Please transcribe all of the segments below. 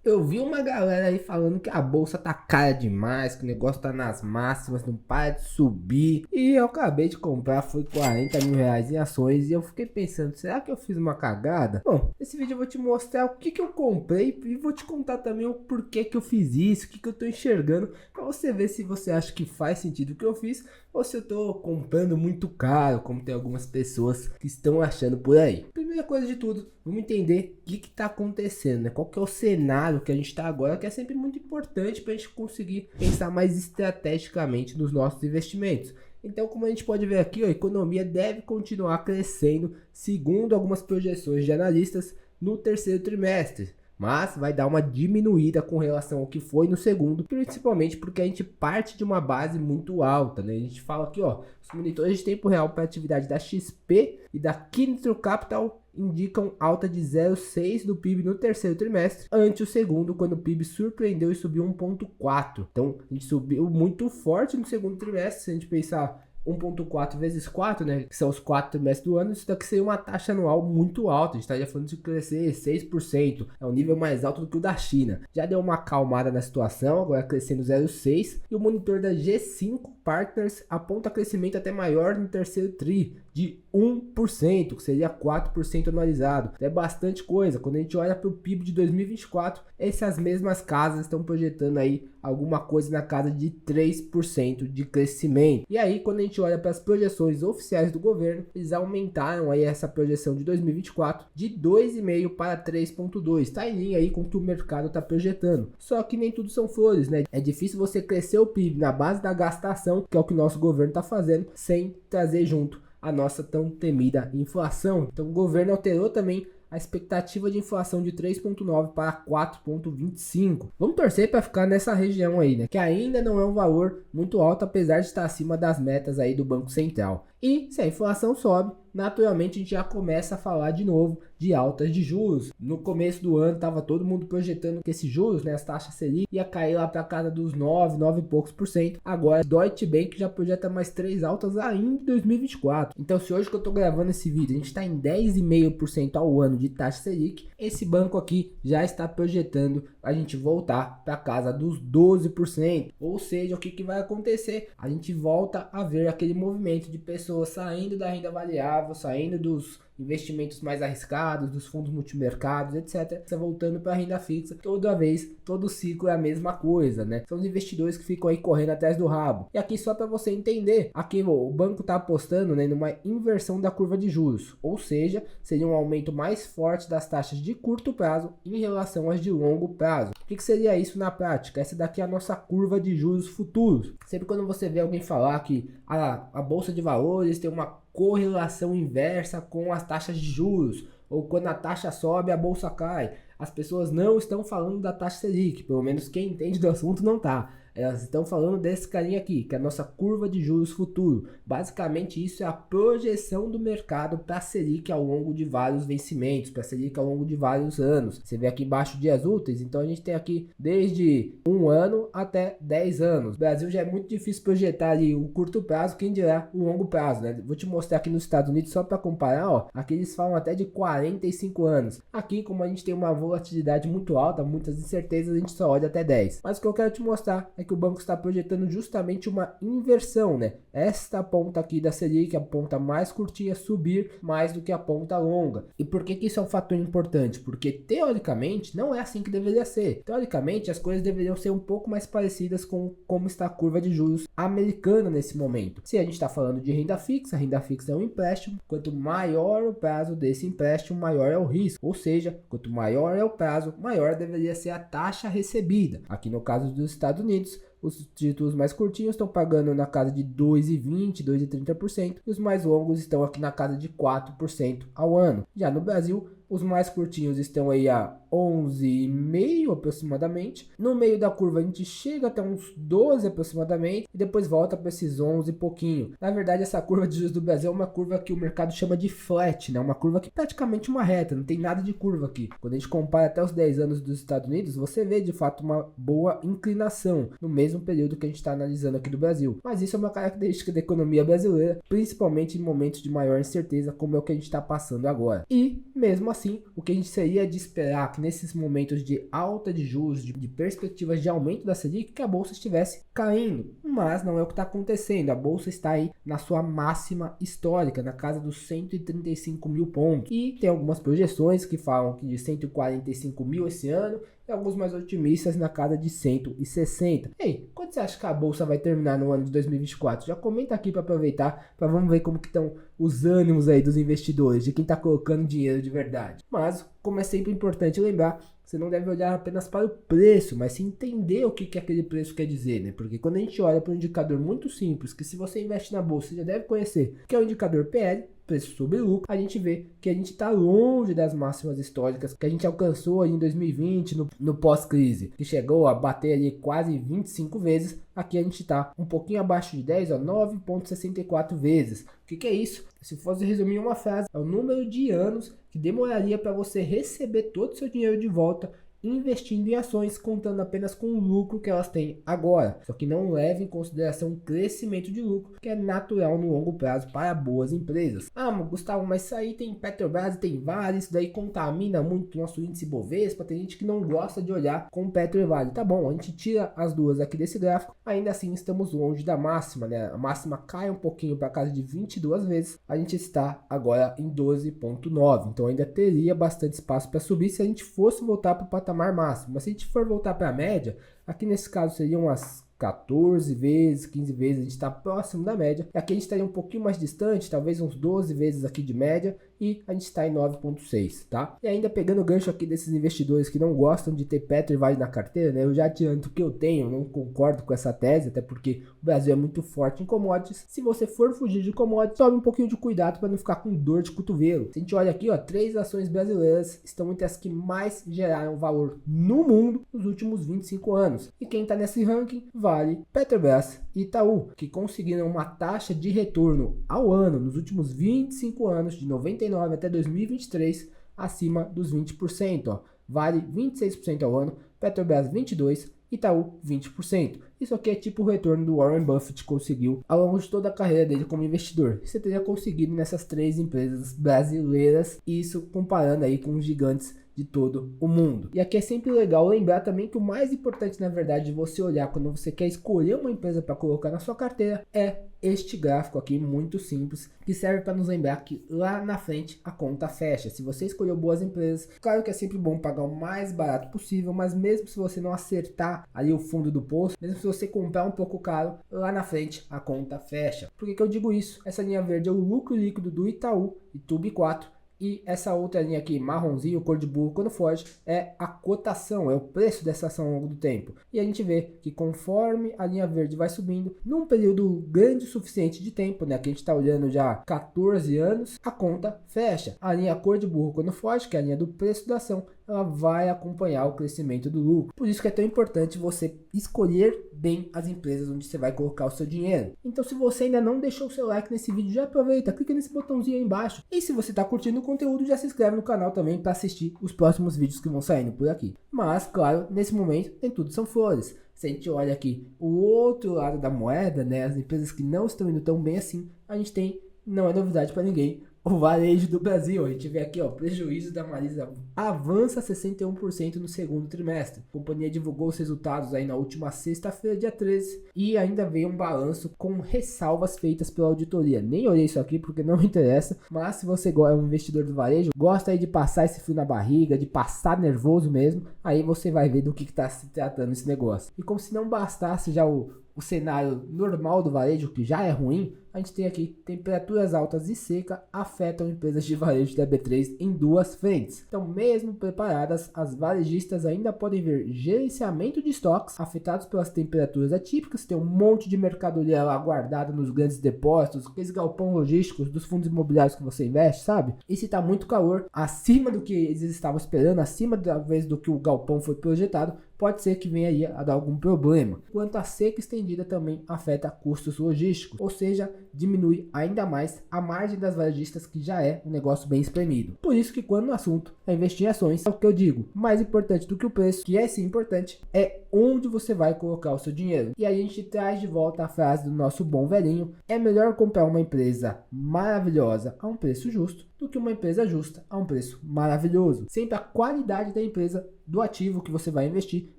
Eu vi uma galera aí falando que a bolsa tá cara demais, que o negócio tá nas máximas, não para de subir. E eu acabei de comprar, foi 40 mil reais em ações. E eu fiquei pensando, será que eu fiz uma cagada? Bom, nesse vídeo eu vou te mostrar o que eu comprei e vou te contar também o porquê que eu fiz isso, o que eu tô enxergando, pra você ver se você acha que faz sentido o que eu fiz ou se eu tô comprando muito caro, como tem algumas pessoas que estão achando por aí. Primeira coisa de tudo, vamos entender o que tá acontecendo, né? Qual que é o cenário que a gente tá agora, que é sempre muito importante pra gente conseguir pensar mais estrategicamente nos nossos investimentos. Então, como a gente pode ver aqui, a economia deve continuar crescendo, segundo algumas projeções de analistas, no terceiro trimestre. Mas vai dar uma diminuída com relação ao que foi no segundo, principalmente porque a gente parte de uma base muito alta, né? A gente fala aqui, ó, os monitores de tempo real para atividade da XP e da Kinetro Capital indicam alta de 0,6 do PIB no terceiro trimestre, ante o segundo, quando o PIB surpreendeu e subiu 1,4. Então, a gente subiu muito forte no segundo trimestre, se a gente pensar 1,4 vezes 4, né, que são os 4 trimestres do ano, isso daqui seria uma taxa anual muito alta. A gente estaria falando de crescer 6%, é um nível mais alto do que o da China. Já deu uma acalmada na situação, agora crescendo 0,6%, e o monitor da G5 Partners aponta crescimento até maior no terceiro tri, de 1%, que seria 4% anualizado. É bastante coisa. Quando a gente olha para o PIB de 2024, essas mesmas casas estão projetando aí alguma coisa na casa de 3% de crescimento. E aí, quando a gente olha para as projeções oficiais do governo, eles aumentaram aí essa projeção de 2024 de 2,5 para 3,2. Está em linha aí com o que o mercado está projetando. Só que nem tudo são flores, né? É difícil você crescer o PIB na base da gastação, que é o que o nosso governo está fazendo, sem trazer junto a nossa tão temida inflação. Então o governo alterou também a expectativa de inflação de 3,9 para 4,25. Vamos torcer para ficar nessa região aí, né? Que ainda não é um valor muito alto, apesar de estar acima das metas aí do Banco Central. E se a inflação sobe, naturalmente a gente já começa a falar de novo de altas de juros. No começo do ano estava todo mundo projetando que esses juros, né, as taxas Selic, ia cair lá para casa dos 9 e poucos por cento. Agora Deutsche Bank já projeta mais 3 altas ainda em 2024. Então, se hoje que eu estou gravando esse vídeo a gente está em 10,5% ao ano de taxa Selic, esse banco aqui já está projetando a gente voltar para casa dos 12%. Ou seja, o que vai acontecer? A gente volta a ver aquele movimento de pessoas saindo da renda variável, saindo dos investimentos mais arriscados, dos fundos multimercados, etc. Está voltando para a renda fixa. Toda vez, todo ciclo é a mesma coisa, né? São os investidores que ficam aí correndo atrás do rabo. E aqui só para você entender, aqui o banco está apostando, né, numa inversão da curva de juros, ou seja, seria um aumento mais forte das taxas de curto prazo em relação às de longo prazo. O que seria isso na prática? Essa daqui é a nossa curva de juros futuros. Sempre quando você vê alguém falar que a bolsa de valores tem uma correlação inversa com as taxas de juros, ou quando a taxa sobe a bolsa cai, as pessoas não estão falando da taxa Selic, pelo menos quem entende do assunto não está. Elas estão falando desse carinha aqui, que é a nossa curva de juros futuro. Basicamente isso é a projeção do mercado para a Selic ao longo de vários vencimentos, para a Selic ao longo de vários anos. Você vê aqui embaixo dias úteis, então a gente tem aqui desde 1 ano até 10 anos. No Brasil já é muito difícil projetar ali o curto prazo, quem dirá o longo prazo, né? Vou te mostrar aqui nos Estados Unidos só para comparar, ó. Aqui eles falam até de 45 anos. Aqui, como a gente tem uma volatilidade muito alta, muitas incertezas, a gente só olha até 10. Mas o que eu quero te mostrar é que o banco está projetando justamente uma inversão, né? Esta ponta aqui da Selic, a ponta mais curtinha, subir mais do que a ponta longa. E por que isso é um fator importante? Porque teoricamente não é assim que deveria ser. Teoricamente as coisas deveriam ser um pouco mais parecidas com como está a curva de juros americana nesse momento. Se a gente está falando de renda fixa é um empréstimo. Quanto maior o prazo desse empréstimo, maior é o risco. Ou seja, quanto maior é o prazo, maior deveria ser a taxa recebida. Aqui no caso dos Estados Unidos, os títulos mais curtinhos estão pagando na casa de 2,20%, 2,30% e os mais longos estão aqui na casa de 4% ao ano. Já no Brasil, os mais curtinhos estão aí a 11,5 aproximadamente. No meio da curva a gente chega até uns 12 aproximadamente e depois volta para esses 11 e pouquinho. Na verdade, essa curva de juros do Brasil é uma curva que o mercado chama de flat, né? Uma curva que é praticamente uma reta, não tem nada de curva aqui. Quando a gente compara até os 10 anos dos Estados Unidos, você vê de fato uma boa inclinação no mesmo período que a gente está analisando aqui do Brasil. Mas isso é uma característica da economia brasileira, principalmente em momentos de maior incerteza, como é o que a gente está passando agora. E mesmo assim, o que a gente seria de esperar que nesses momentos de alta alta de juros, de perspectivas de aumento da Selic, que a bolsa estivesse caindo. Mas não é o que está acontecendo. A bolsa está aí na sua máxima histórica, na casa dos 135 mil pontos. E tem algumas projeções que falam que de 145 mil esse ano, e alguns mais otimistas na casa de 160. Ei, quando você acha que a bolsa vai terminar no ano de 2024? Já comenta aqui para aproveitar, para vamos ver como que estão os ânimos aí dos investidores, de quem está colocando dinheiro de verdade. Mas, como é sempre importante lembrar, você não deve olhar apenas para o preço, mas sim entender o que aquele preço quer dizer, né? Porque quando a gente olha para um indicador muito simples, que se você investe na bolsa, você já deve conhecer, que é o indicador PL, preço sobre lucro, a gente vê que a gente está longe das máximas históricas que a gente alcançou aí em 2020 no pós-crise, que chegou a bater ali quase 25 vezes. Aqui a gente está um pouquinho abaixo de 10, 9,64 vezes. O que é isso? Se fosse resumir em uma frase, é o número de anos que demoraria para você receber todo o seu dinheiro de volta investindo em ações, contando apenas com o lucro que elas têm agora. Só que não leva em consideração o crescimento de lucro, que é natural no longo prazo para boas empresas. Ah, Gustavo, mas isso aí tem Petrobras e tem Vale, isso daí contamina muito o nosso índice Bovespa, tem gente que não gosta de olhar com Petro e Vale. Tá bom, a gente tira as duas aqui desse gráfico, ainda assim estamos longe da máxima, né? A máxima cai um pouquinho para casa de 22 vezes, a gente está agora em 12,9, então ainda teria bastante espaço para subir se a gente fosse voltar para o patamar máximo. Mas se a gente for voltar para a média, aqui nesse caso seriam umas 14 vezes, 15 vezes, a gente está próximo da média. Aqui a gente estaria um pouquinho mais distante, talvez uns 12 vezes aqui de média, e a gente está em 9,6, tá? E ainda pegando o gancho aqui desses investidores que não gostam de ter Petro e Vale na carteira, né? Eu já adianto que eu tenho, não concordo com essa tese, até porque o Brasil é muito forte em commodities. Se você for fugir de commodities, tome um pouquinho de cuidado para não ficar com dor de cotovelo. Se a gente olha aqui, ó, 3 ações brasileiras estão entre as que mais geraram valor no mundo nos últimos 25 anos. E quem está nesse ranking? Vale, Petrobras e Itaú, que conseguiram uma taxa de retorno ao ano nos últimos 25 anos, de 99 até 2023, acima dos 20%. Ó. Vale 26% ao ano, Petrobras 22%, Itaú 20%. Isso aqui é tipo o retorno do Warren Buffett conseguiu ao longo de toda a carreira dele como investidor. Você teria conseguido nessas 3 empresas brasileiras, isso comparando aí com os gigantes de todo o mundo. E aqui é sempre legal lembrar também que o mais importante, na verdade, de você olhar quando você quer escolher uma empresa para colocar na sua carteira é este gráfico aqui, muito simples, que serve para nos lembrar que lá na frente a conta fecha. Se você escolheu boas empresas, claro que é sempre bom pagar o mais barato possível, mas mesmo se você não acertar ali o fundo do poço, mesmo se você comprar um pouco caro, lá na frente a conta fecha. Por que eu digo isso? Essa linha verde é o lucro líquido do Itaú, ITUB4, e essa outra linha aqui, marronzinho, cor de burro, quando foge, é a cotação, é o preço dessa ação ao longo do tempo. E a gente vê que conforme a linha verde vai subindo, num período grande o suficiente de tempo, né, que a gente está olhando já 14 anos, a conta fecha. A linha cor de burro, quando foge, que é a linha do preço da ação, ela vai acompanhar o crescimento do lucro. Por isso que é tão importante você escolher bem as empresas onde você vai colocar o seu dinheiro. Então, se você ainda não deixou o seu like nesse vídeo, já aproveita, clica nesse botãozinho aí embaixo. E se você está curtindo o conteúdo, já se inscreve no canal também para assistir os próximos vídeos que vão saindo por aqui. Mas, claro, nesse momento, nem tudo são flores. Se a gente olha aqui o outro lado da moeda, né, as empresas que não estão indo tão bem assim, a gente tem, não é novidade para ninguém, o varejo do Brasil. A gente vê aqui, ó, prejuízo da Marisa avança 61% no segundo trimestre. A companhia divulgou os resultados aí na última sexta-feira, dia 13, e ainda veio um balanço com ressalvas feitas pela auditoria. Nem olhei isso aqui porque não me interessa, mas se você é um investidor do varejo, gosta aí de passar esse frio na barriga, de passar nervoso mesmo, aí você vai ver do que está se tratando esse negócio. E como se não bastasse já o cenário normal do varejo, que já é ruim, a gente tem aqui temperaturas altas e seca afetam empresas de varejo da B3 em 2 frentes. Então, mesmo preparadas, as varejistas ainda podem ver gerenciamento de estoques afetados pelas temperaturas atípicas. Tem um monte de mercadoria lá guardada nos grandes depósitos, aqueles galpão logísticos dos fundos imobiliários que você investe, sabe? E se tá muito calor, acima do que eles estavam esperando, acima talvez do que o galpão foi projetado, pode ser que venha aí a dar algum problema. Quanto a seca estendida também afeta custos logísticos, ou seja, diminui ainda mais a margem das varejistas, que já é um negócio bem espremido. Por isso que quando o assunto é investir em ações, é o que eu digo, mais importante do que o preço, que é sim importante, é onde você vai colocar o seu dinheiro. E aí a gente traz de volta a frase do nosso bom velhinho: é melhor comprar uma empresa maravilhosa a um preço justo do que uma empresa justa a um preço maravilhoso. Sempre a qualidade da empresa do ativo que você vai investir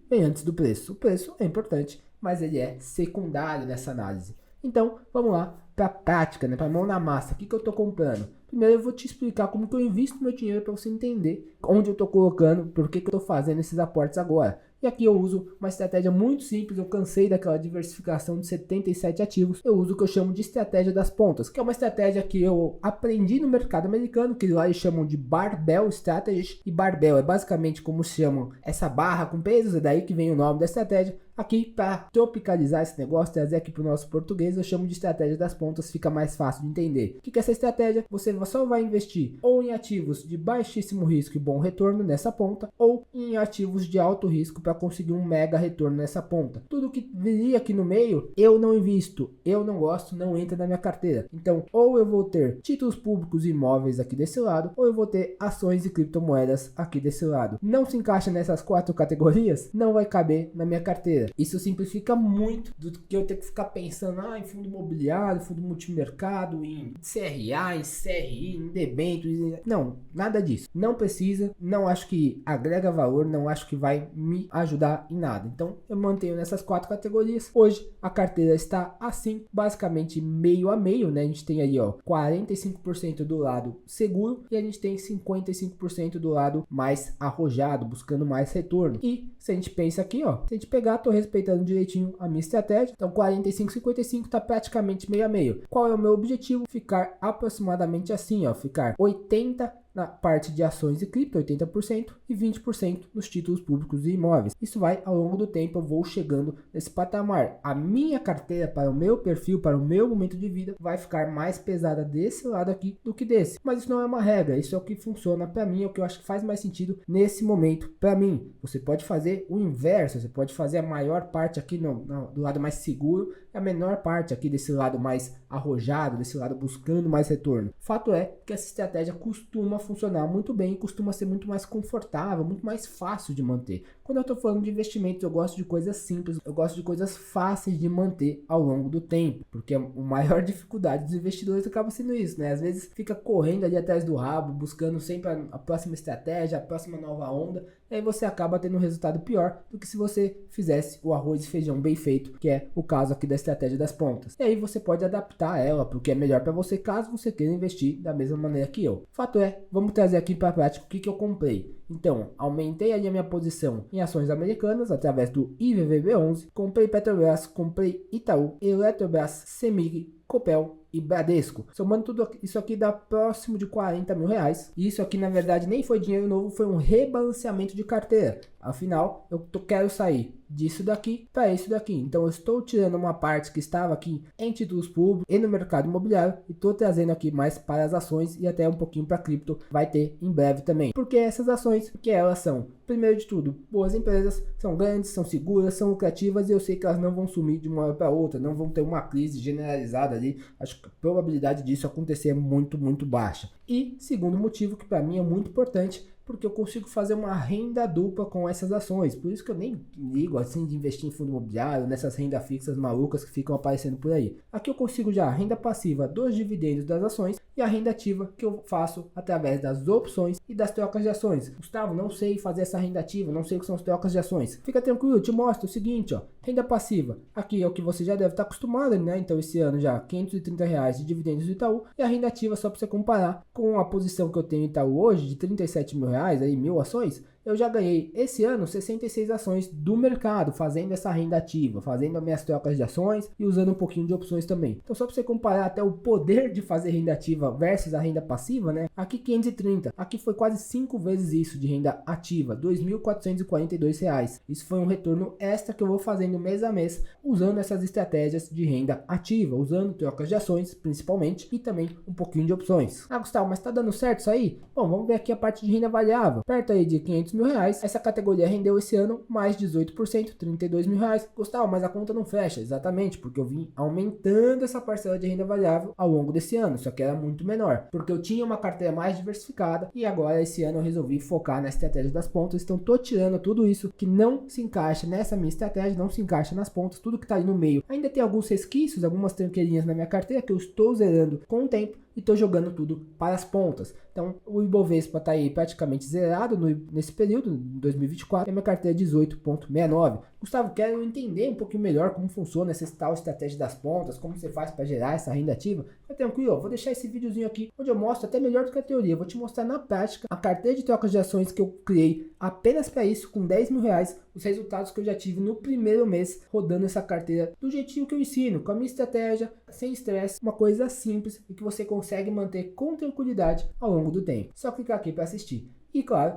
vem antes do preço. O preço é importante, mas ele é secundário nessa análise. Então, vamos lá para a prática, né? Para a mão na massa. O que eu estou comprando? Primeiro eu vou te explicar como que eu invisto meu dinheiro para você entender onde eu estou colocando, por que eu estou fazendo esses aportes agora. E aqui eu uso uma estratégia muito simples, eu cansei daquela diversificação de 77 ativos. Eu uso o que eu chamo de estratégia das pontas, que é uma estratégia que eu aprendi no mercado americano, que lá eles chamam de Barbell Strategy. E Barbell é basicamente como se chama essa barra com pesos, é daí que vem o nome da estratégia. Aqui, para tropicalizar esse negócio, trazer aqui para o nosso português, eu chamo de estratégia das pontas, fica mais fácil de entender. O que é essa estratégia? Você só vai investir ou em ativos de baixíssimo risco e bom retorno nessa ponta, ou em ativos de alto risco para conseguir um mega retorno nessa ponta. Tudo que viria aqui no meio, eu não invisto, eu não gosto, não entra na minha carteira. Então, ou eu vou ter títulos públicos e imóveis aqui desse lado, ou eu vou ter ações e criptomoedas aqui desse lado. Não se encaixa nessas 4 categorias, não vai caber na minha carteira. Isso simplifica muito do que eu ter que ficar pensando em fundo imobiliário, fundo multimercado, em CRA, em CRI, em debêntures. Não, nada disso. Não precisa, não acho que agrega valor, não acho que vai me ajudar em nada. Então eu mantenho nessas 4 categorias. Hoje a carteira está assim, basicamente meio a meio, né? A gente tem aí 45% do lado seguro e a gente tem 55% do lado mais arrojado, buscando mais retorno. E se a gente pensa aqui, se a gente pegar, tô respeitando direitinho a minha estratégia. Então 45-55 está praticamente meio a meio. Qual é o meu objetivo? Ficar aproximadamente assim, ficar 80% na parte de ações e cripto, 80%, e 20% nos títulos públicos e imóveis. Isso vai ao longo do tempo, eu vou chegando nesse patamar. A minha carteira, para o meu perfil, para o meu momento de vida, vai ficar mais pesada desse lado aqui do que desse. Mas isso não é uma regra, isso é o que funciona para mim, é o que eu acho que faz mais sentido nesse momento para mim. Você pode fazer o inverso, você pode fazer a maior parte aqui do lado mais seguro, a menor parte aqui desse lado mais arrojado, desse lado buscando mais retorno. Fato é que essa estratégia costuma funcionar muito bem, costuma ser muito mais confortável, muito mais fácil de manter. Quando eu estou falando de investimentos, eu gosto de coisas simples, eu gosto de coisas fáceis de manter ao longo do tempo, porque a maior dificuldade dos investidores acaba sendo isso, né? Às vezes fica correndo ali atrás do rabo, buscando sempre a próxima estratégia, a próxima nova onda, e aí você acaba tendo um resultado pior do que se você fizesse o arroz e feijão bem feito, que é o caso aqui da estratégia das pontas. E aí você pode adaptar ela para o que é melhor para você, caso você queira investir da mesma maneira que eu. Fato é, vamos trazer aqui para a prática o que eu comprei. Então, aumentei ali a minha posição em ações americanas através do IVVB11, comprei Petrobras, comprei Itaú, Eletrobras, Semig, Copel e Bradesco. Somando tudo isso aqui dá próximo de 40 mil reais. E isso aqui na verdade nem foi dinheiro novo, foi um rebalanceamento de carteira. Afinal, eu quero sair disso daqui para isso daqui. Então eu estou tirando uma parte que estava aqui em títulos públicos e no mercado imobiliário e estou trazendo aqui mais para as ações e até um pouquinho para cripto, vai ter em breve também. Porque essas ações, porque elas são, primeiro de tudo, boas empresas, são grandes, são seguras, são lucrativas e eu sei que elas não vão sumir de uma hora para outra, não vão ter uma crise generalizada ali. Acho que a probabilidade disso acontecer é muito, muito baixa. E segundo motivo que para mim é muito importante, porque eu consigo fazer uma renda dupla com essas ações. Por isso que eu nem ligo assim de investir em fundo imobiliário, nessas rendas fixas malucas que ficam aparecendo por aí. Aqui eu consigo já a renda passiva dos dividendos das ações e a renda ativa que eu faço através das opções e das trocas de ações. Gustavo, não sei fazer essa renda ativa, não sei o que são as trocas de ações. Fica tranquilo, eu te mostro o seguinte, renda passiva. Aqui é o que você já deve estar acostumado, né? Então esse ano já R$530 de dividendos do Itaú e a renda ativa só para você comparar com a posição que eu tenho em Itaú hoje de 37 mil reais, aí 1.000 ações. Eu já ganhei esse ano 66 ações do mercado, fazendo essa renda ativa, fazendo as minhas trocas de ações e usando um pouquinho de opções também. Então só para você comparar até o poder de fazer renda ativa versus a renda passiva, né? Aqui 530, aqui foi quase 5 vezes isso de renda ativa, R$2.442. Isso foi um retorno extra que eu vou fazendo mês a mês, usando essas estratégias de renda ativa, usando trocas de ações principalmente e também um pouquinho de opções. Ah, Gustavo, mas tá dando certo isso aí? Bom, vamos ver aqui a parte de renda variável, perto aí de 500 mil reais, essa categoria rendeu esse ano mais 18%, 32 mil reais. Gustavo, mas a conta não fecha, exatamente, porque eu vim aumentando essa parcela de renda variável ao longo desse ano, só que era muito menor, porque eu tinha uma carteira mais diversificada e agora esse ano eu resolvi focar na estratégia das pontas, então tô tirando tudo isso que não se encaixa nessa minha estratégia, não se encaixa nas pontas, tudo que tá ali no meio. Ainda tem alguns resquícios, algumas tranqueirinhas na minha carteira que eu estou zerando com o tempo, e estou jogando tudo para as pontas. Então o Ibovespa está aí praticamente zerado nesse período, em 2024, e a minha carteira é 18,69. Gustavo, quero entender um pouquinho melhor como funciona essa tal estratégia das pontas, como você faz para gerar essa renda ativa. Fica tranquilo, eu vou deixar esse videozinho aqui onde eu mostro até melhor do que a teoria. Eu vou te mostrar na prática a carteira de trocas de ações que eu criei apenas para isso, com 10 mil reais, os resultados que eu já tive no primeiro mês rodando essa carteira do jeitinho que eu ensino, com a minha estratégia, sem estresse, uma coisa simples e que você consegue manter com tranquilidade ao longo do tempo. Só clicar aqui para assistir. E claro,